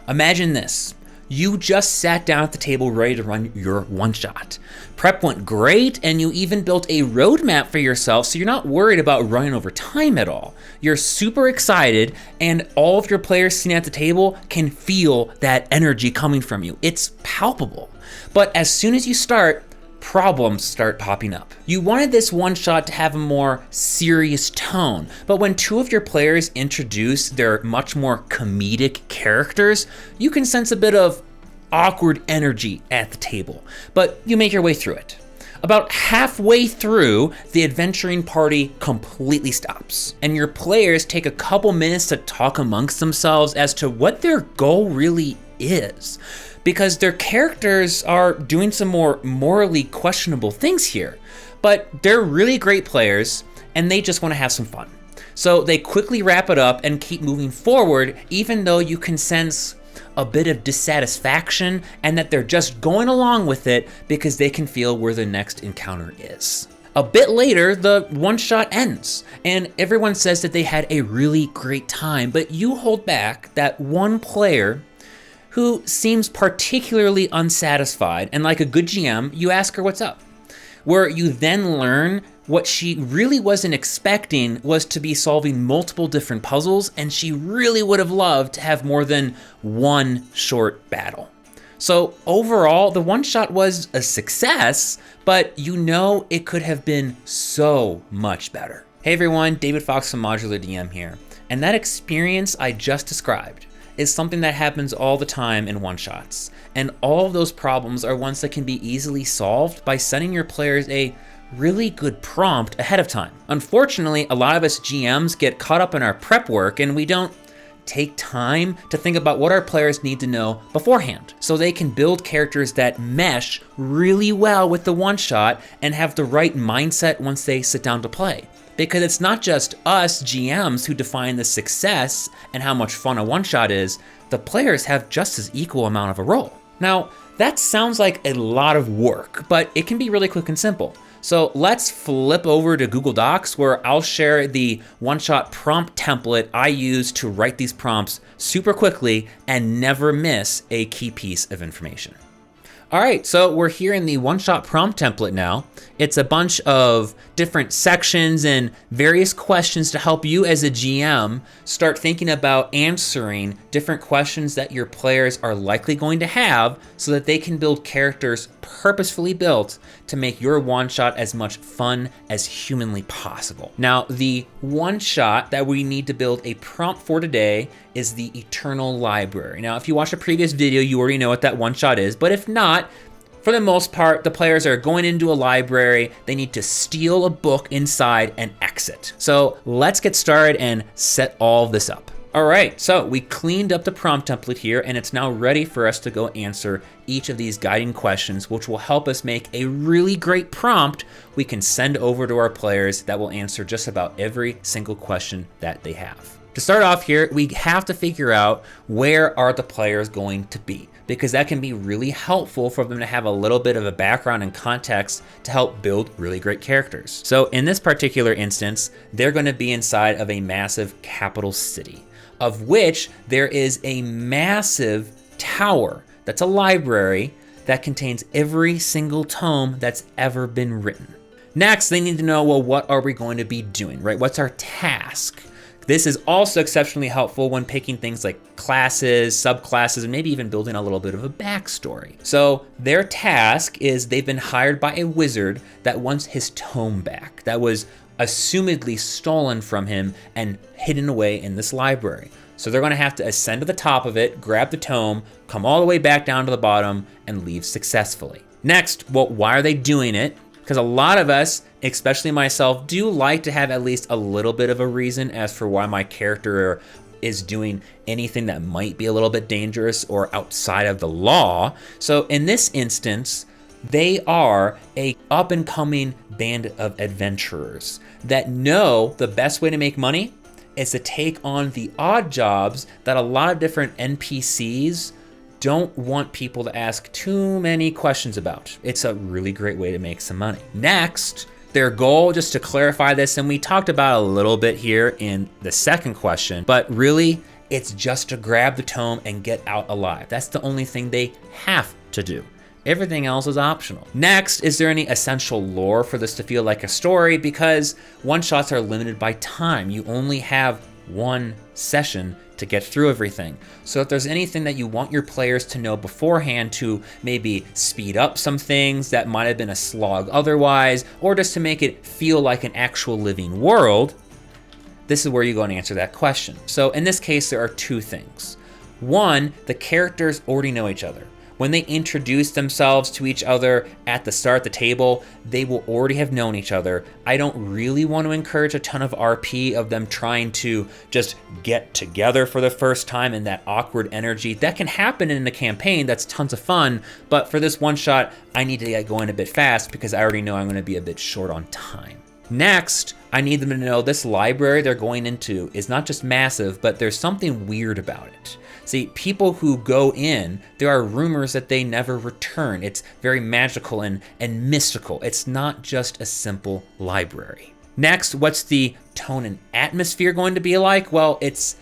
Imagine this. You just sat down at the table ready to run your one-shot. Prep went great, and you even built a roadmap for yourself, so you're not worried about running over time at all. You're super excited, and all of your players sitting at the table can feel that energy coming from you. It's palpable. But as soon as you start, problems start popping up. You wanted this one shot to have a more serious tone, but when two of your players introduce their much more comedic characters, you can sense a bit of awkward energy at the table, but you make your way through it. About halfway through, the adventuring party completely stops, and your players take a couple minutes to talk amongst themselves as to what their goal really is, because their characters are doing some more morally questionable things here, but they're really great players and they just want to have some fun. So they quickly wrap it up and keep moving forward, even though you can sense a bit of dissatisfaction and that they're just going along with it because they can feel where the next encounter is. A bit later, the one shot ends and everyone says that they had a really great time, but you hold back that one player who seems particularly unsatisfied, and like a good GM, you ask her what's up, where you then learn what she really wasn't expecting was to be solving multiple different puzzles, and she really would have loved to have more than one short battle. So overall, the one shot was a success, but you know it could have been so much better. Hey everyone, David Fox from Modular DM here, and that experience I just described is something that happens all the time in one-shots. And all of those problems are ones that can be easily solved by sending your players a really good prompt ahead of time. Unfortunately, a lot of us GMs get caught up in our prep work and we don't take time to think about what our players need to know beforehand, so they can build characters that mesh really well with the one-shot and have the right mindset once they sit down to play. Because it's not just us GMs who define the success and how much fun a one-shot is, the players have just as equal amount of a role. Now, that sounds like a lot of work, but it can be really quick and simple. So let's flip over to Google Docs, where I'll share the one-shot prompt template I use to write these prompts super quickly and never miss a key piece of information. All right, so we're here in the one-shot prompt template now. It's a bunch of different sections and various questions to help you as a GM start thinking about answering different questions that your players are likely going to have so that they can build characters purposefully built to make your one-shot as much fun as humanly possible. Now, the one-shot that we need to build a prompt for today is the Eternal Library. Now, if you watched a previous video, you already know what that one-shot is, but if not, for the most part, the players are going into a library, they need to steal a book inside and exit. So let's get started and set all of this up. All right, so we cleaned up the prompt template here and it's now ready for us to go answer each of these guiding questions, which will help us make a really great prompt we can send over to our players that will answer just about every single question that they have. To start off here, we have to figure out where are the players going to be, because that can be really helpful for them to have a little bit of a background and context to help build really great characters. So in this particular instance, they're going to be inside of a massive capital city, of which there is a massive tower that's a library that contains every single tome that's ever been written. Next, they need to know, well, what are we going to be doing, right? What's our task? This is also exceptionally helpful when picking things like classes, subclasses, and maybe even building a little bit of a backstory. So their task is they've been hired by a wizard that wants his tome back that was assumedly stolen from him and hidden away in this library. So they're gonna have to ascend to the top of it, grab the tome, come all the way back down to the bottom, and leave successfully. Next, well, why are they doing it? Because a lot of us, especially myself, do like to have at least a little bit of a reason as for why my character is doing anything that might be a little bit dangerous or outside of the law. So in this instance, they are a up and coming band of adventurers that know the best way to make money is to take on the odd jobs that a lot of different NPCs don't want people to ask too many questions about. It's a really great way to make some money. Next, their goal, just to clarify this, and we talked about a little bit here in the second question, but really It's just to grab the tome and get out alive. That's the only thing they have to do. Everything else is optional. Next, is there any essential lore for this to feel like a story? Because one-shots are limited by time. You only have one session to get through everything. So if there's anything that you want your players to know beforehand to maybe speed up some things that might have been a slog otherwise, or just to make it feel like an actual living world, this is where you go and answer that question. So in this case, there are two things. One, the characters already know each other. When they introduce themselves to each other at the start of the table, they will already have known each other. I don't really want to encourage a ton of RP of them trying to just get together for the first time in that awkward energy. That can happen in the campaign, that's tons of fun, but for this one shot, I need to get going a bit fast because I already know I'm gonna be a bit short on time. Next, I need them to know this library they're going into is not just massive, but there's something weird about it. See, people who go in, there are rumors that they never return. It's very magical and mystical. It's not just a simple library. Next, what's the tone and atmosphere going to be like? Well, it's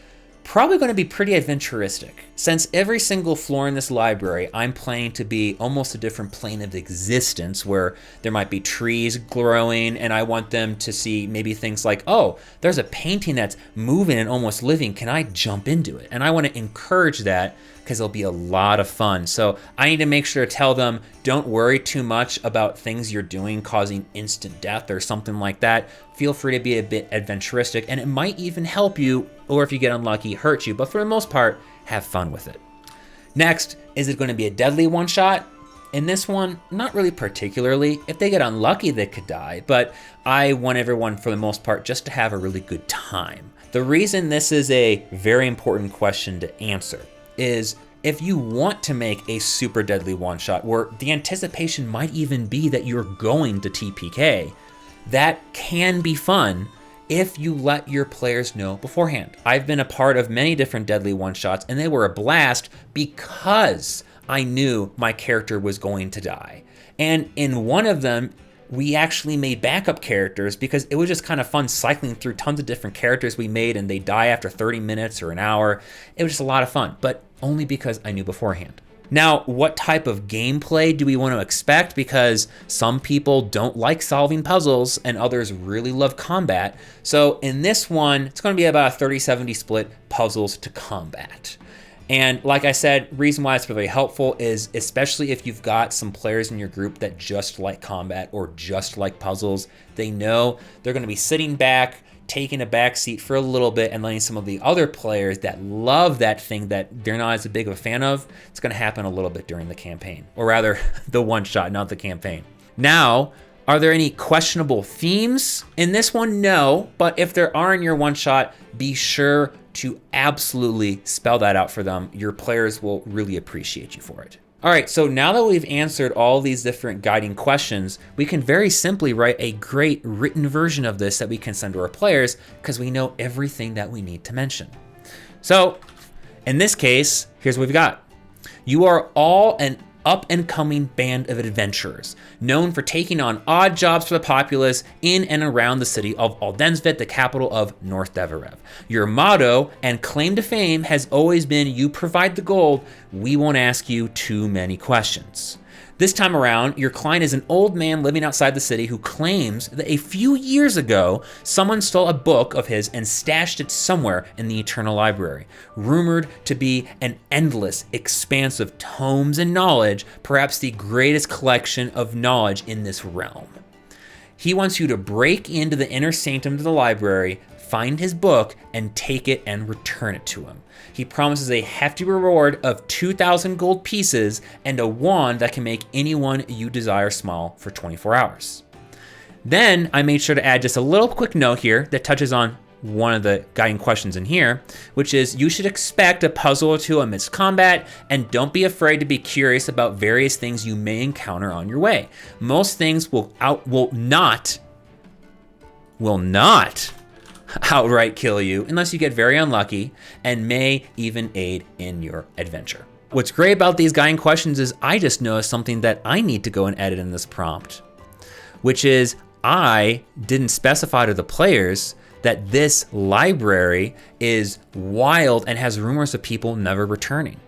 probably going to be pretty adventuristic. Since every single floor in this library, I'm planning to be almost a different plane of existence where there might be trees growing, and I want them to see maybe things like, oh, there's a painting that's moving and almost living. Can I jump into it? And I want to encourage that because it'll be a lot of fun. So I need to make sure to tell them, don't worry too much about things you're doing causing instant death or something like that. Feel free to be a bit adventuristic, and it might even help you, or if you get unlucky, hurt you. But for the most part, have fun with it. Next, is it going to be a deadly one-shot? In this one, not really particularly. If they get unlucky, they could die, but I want everyone, for the most part, just to have a really good time. The reason this is a very important question to answer is if you want to make a super deadly one-shot where the anticipation might even be that you're going to TPK, that can be fun if you let your players know beforehand. I've been a part of many different deadly one-shots, and they were a blast because I knew my character was going to die. And in one of them, we actually made backup characters because it was just kind of fun cycling through tons of different characters we made, and they die after 30 minutes or an hour. It was just a lot of fun, but only because I knew beforehand. Now, what type of gameplay do we want to expect? Because some people don't like solving puzzles and others really love combat. So in this one, it's going to be about a 30-70 split puzzles to combat. And like I said, reason why it's really helpful is especially if you've got some players in your group that just like combat or just like puzzles, they know they're going to be sitting back, taking a back seat for a little bit and letting some of the other players that love that thing that they're not as big of a fan of, it's going to happen a little bit during the campaign, or rather the one shot, not the campaign. Now, are there any questionable themes in this one? No, but if there are in your one shot, be sure to absolutely spell that out for them. Your players will really appreciate you for it. All right, so now that we've answered all these different guiding questions, we can very simply write a great written version of this that we can send to our players because we know everything that we need to mention. So in this case, here's what we've got. You are all an up-and-coming band of adventurers, known for taking on odd jobs for the populace in and around the city of Aldensvit, the capital of North Deverev. Your motto and claim to fame has always been, you provide the gold, we won't ask you too many questions. This time around, your client is an old man living outside the city who claims that a few years ago, someone stole a book of his and stashed it somewhere in the Eternal Library, rumored to be an endless expanse of tomes and knowledge, perhaps the greatest collection of knowledge in this realm. He wants you to break into the inner sanctum of the library, find his book, and take it and return it to him. He promises a hefty reward of 2,000 gold pieces and a wand that can make anyone you desire smile for 24 hours. Then I made sure to add just a little quick note here that touches on one of the guiding questions in here, which is you should expect a puzzle or two amidst combat, and don't be afraid to be curious about various things you may encounter on your way. Most things will not outright kill you unless you get very unlucky, and may even aid in your adventure. What's great about these guiding questions is I just noticed something that I need to go and edit in this prompt, which is I didn't specify to the players that this library is wild and has rumors of people never returning.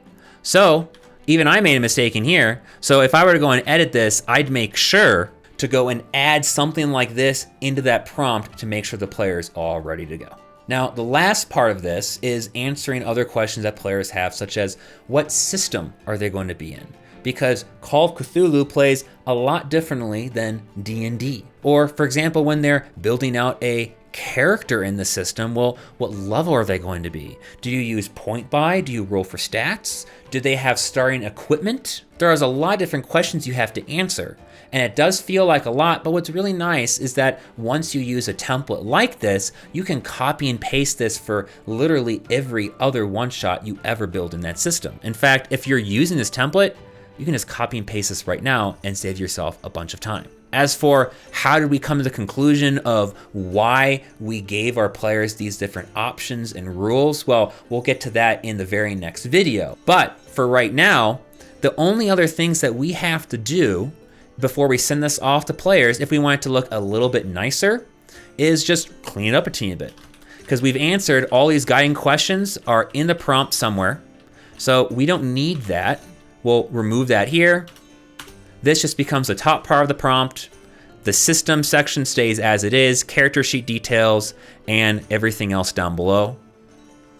So even I made a mistake in here. So if I were to go and edit this, I'd make sure to go and add something like this into that prompt to make sure the player is all ready to go. Now, the last part of this is answering other questions that players have, such as what system are they going to be in? Because Call of Cthulhu plays a lot differently than D&D. Or for example, when they're building out a character in the system, well, what level are they going to be? Do you use point buy? Do you roll for stats? Do they have starting equipment? There's a lot of different questions you have to answer. And it does feel like a lot, but what's really nice is that once you use a template like this, you can copy and paste this for literally every other one-shot you ever build in that system. In fact, if you're using this template, you can just copy and paste this right now and save yourself a bunch of time. As for how did we come to the conclusion of why we gave our players these different options and rules, well, we'll get to that in the very next video. But for right now, the only other things that we have to do before we send this off to players, if we want it to look a little bit nicer, is just clean it up a teeny bit. Because we've answered all these guiding questions are in the prompt somewhere. So we don't need that. We'll remove that here. This just becomes the top part of the prompt. The system section stays as it is, character sheet details, and everything else down below.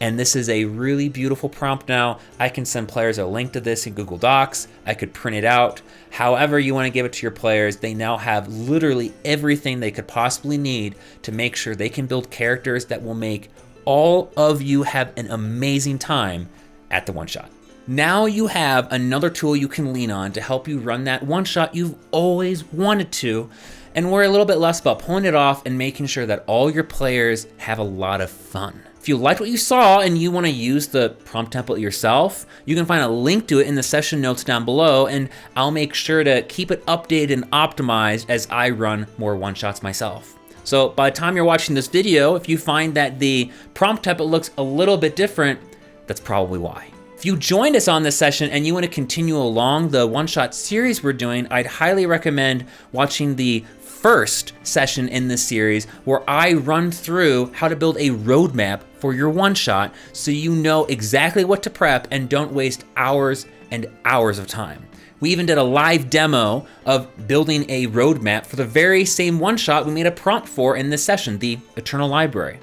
And this is a really beautiful prompt now. I can send players a link to this in Google Docs. I could print it out. However you want to give it to your players, they now have literally everything they could possibly need to make sure they can build characters that will make all of you have an amazing time at the one-shot. Now you have another tool you can lean on to help you run that one-shot you've always wanted to, and worry a little bit less about pulling it off and making sure that all your players have a lot of fun. If you liked what you saw and you want to use the prompt template yourself, you can find a link to it in the session notes down below, and I'll make sure to keep it updated and optimized as I run more one-shots myself. So by the time you're watching this video, if you find that the prompt template looks a little bit different, that's probably why. If you joined us on this session and you want to continue along the one-shot series we're doing, I'd highly recommend watching the first session in this series where I run through how to build a roadmap for your one-shot so you know exactly what to prep and don't waste hours and hours of time. We even did a live demo of building a roadmap for the very same one-shot we made a prompt for in this session, the Eternal Library.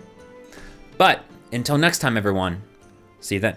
But until next time, everyone, see you then.